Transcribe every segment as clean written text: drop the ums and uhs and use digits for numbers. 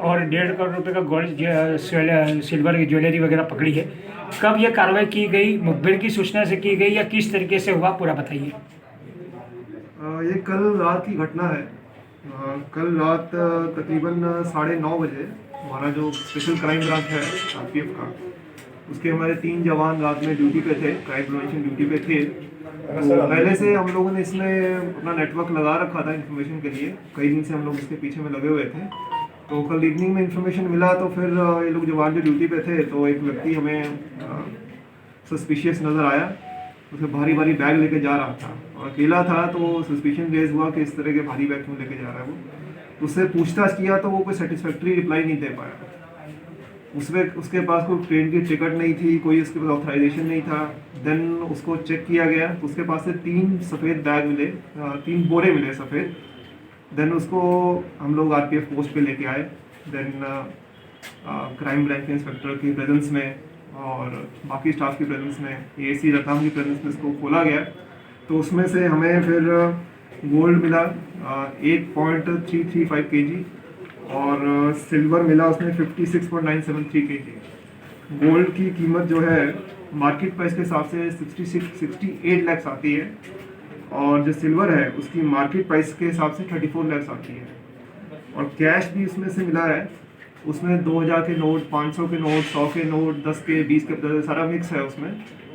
और 1.5 करोड़ रुपए का गोल्ड सिल्वर की ज्वेलरी वगैरह पकड़ी है। कब ये कार्रवाई की गई, मुखबिर की सूचना से की गई या किस तरीके से हुआ, पूरा बताइए। ये कल रात की घटना है। कल रात तकरीबन 9:30 बजे हमारा जो स्पेशल क्राइम ब्रांच है आरपीएफ का, उसके हमारे 3 जवान रात में ड्यूटी पे थे, क्राइम प्रिवेंशन ड्यूटी पे थे। तो पहले से हम लोगों ने इसमें अपना नेटवर्क लगा रखा था इन्फॉर्मेशन के लिए, कई दिन से हम लोग इसके पीछे में लगे हुए थे। तो कल इवनिंग में इन्फॉर्मेशन मिला तो फिर ये लोग जवान जो ड्यूटी पे थे, तो एक व्यक्ति हमें सस्पिशियस नज़र आया। उसे भारी भारी बैग लेके जा रहा था और अकेला था, तो सस्पिशन रेज हुआ कि इस तरह के भारी बैग क्यों लेके जा रहा है वो। उससे पूछताछ किया तो वो कोई सेटिस्फैक्ट्री रिप्लाई नहीं दे पाया। उसमें उसके पास कोई ट्रेन की टिकट नहीं थी, कोई उसके पास ऑथराइजेशन नहीं था। देन उसको चेक किया गया तो उसके पास से 3 सफ़ेद बैग मिले, 3 बोरे मिले सफ़ेद। देन उसको हम लोग आरपीएफ पोस्ट पे लेके आए। देन क्राइम ब्रांच के इंस्पेक्टर की प्रेजेंस में और बाकी स्टाफ की प्रेजेंस में, एएसी रतलाम की प्रेजेंस में इसको खोला गया। तो उसमें से हमें फिर गोल्ड मिला 8.335 केजी और सिल्वर मिला उसमें 56.973 केजी। गोल्ड की कीमत जो है मार्केट प्राइस के हिसाब से 68 लाख आती है और जो सिल्वर है उसकी मार्केट प्राइस के हिसाब से 34 लाख आती है। और कैश भी उसमें से मिला है, उसमें 2000 के नोट, 500 के नोट, 100 के नोट, 10 के, 20 के, सारा मिक्स है उसमें।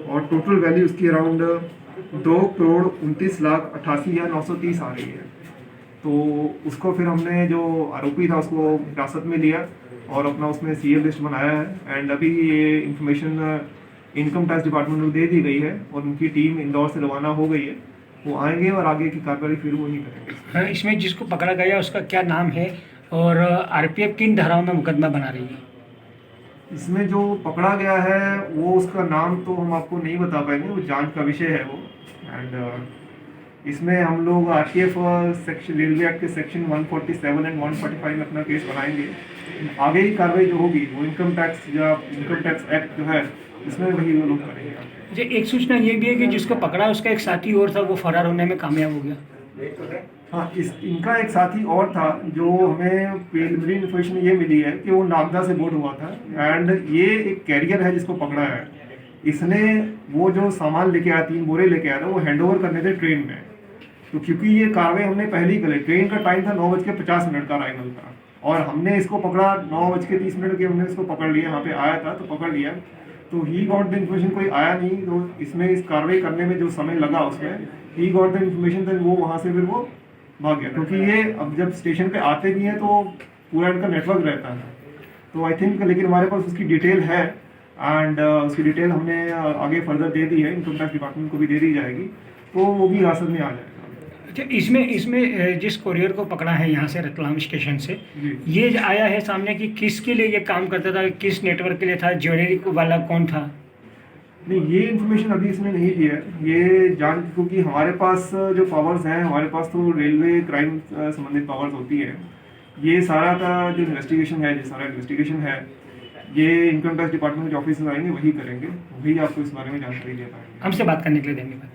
और टोटल वैल्यू उसकी अराउंड 2,29,88,930 आ रही है। तो उसको फिर हमने, जो आरोपी था, उसको हिरासत में लिया और अपना उसमें सीए लिस्ट बनाया है। एंड अभी ये इंफॉर्मेशन इनकम टैक्स डिपार्टमेंट को दे दी गई है और उनकी टीम इंदौर से रवाना हो गई है। वो आएंगे और आगे की कार्रवाई फिर वो ही करेंगे। हाँ, इसमें जिसको पकड़ा गया उसका क्या नाम है और आरपीएफ किन धाराओं में मुकदमा बना रही है? इसमें जो पकड़ा गया है वो, उसका नाम तो हम आपको नहीं बता पाएंगे, वो जांच का विषय है वो। एंड इसमें हम लोग आरटीएफ सेक्शन, रेलवे एक्ट के सेक्शन 147 एंड 145 में अपना केस बनाएंगे। आगे की कार्रवाई जो होगी वो इनकम टैक्स एक्ट जो है इसमें वही वो लोग करेंगे। अच्छा, एक सूचना ये भी है कि जिसको पकड़ा उसका एक साथी और था, वो फरार होने में कामयाब हो गया। हाँ, इनका एक साथी और था। जो हमें प्रिलिमिनरी इन्फॉर्मेशन ये मिली है कि वो नागदा से बोर्ड हुआ था एंड ये एक कैरियर है जिसको पकड़ा है। इसने वो जो सामान लेके आया, 3 बोरे लेके आया था, वो हैंडओवर करने थे ट्रेन में। तो क्योंकि ये कार्रवाई हमने पहले ही करी, ट्रेन का टाइम था 9:50 का अराइवल था और हमने इसको पकड़ा 9:30 के, हमने इसको पकड़ लिया, यहाँ पे आया था तो पकड़ लिया। तो ही गॉट द इन्फॉर्मेशन, कोई आया नहीं, तो इसमें इस कार्रवाई करने में जो समय लगा उसमें ही गॉट द इन्फॉर्मेशन, तो वो वहाँ से फिर वो भाग गया। क्योंकि ये अब जब स्टेशन पे आते भी हैं तो पूरा इनका नेटवर्क रहता है। तो आई थिंक, लेकिन हमारे पास उसकी डिटेल है एंड उसकी डिटेल हमने आगे फर्दर दे दी है, इनकम टैक्स डिपार्टमेंट को भी दे दी जाएगी, तो वो भी हिरासत में आ जाएगा। अच्छा, इसमें जिस कोरियर को पकड़ा है यहाँ से रतलाम स्टेशन से, ये आया है सामने कि किसके लिए ये काम करता था, किस नेटवर्क के लिए था, ज्वेलरी वाला कौन था? नहीं, ये इन्फॉर्मेशन अभी इसने नहीं दी है। ये जान, क्योंकि हमारे पास जो पावर्स हैं, हमारे पास तो रेलवे क्राइम संबंधित पावर्स होती है। ये सारा का जो इन्वेस्टिगेशन है, ये इनकम टैक्स डिपार्टमेंट के ऑफिसर्स आएंगे, वही करेंगे, वही आपको इस बारे में जानकारी दे पाएंगे। हमसे बात करने के लिए धन्यवाद।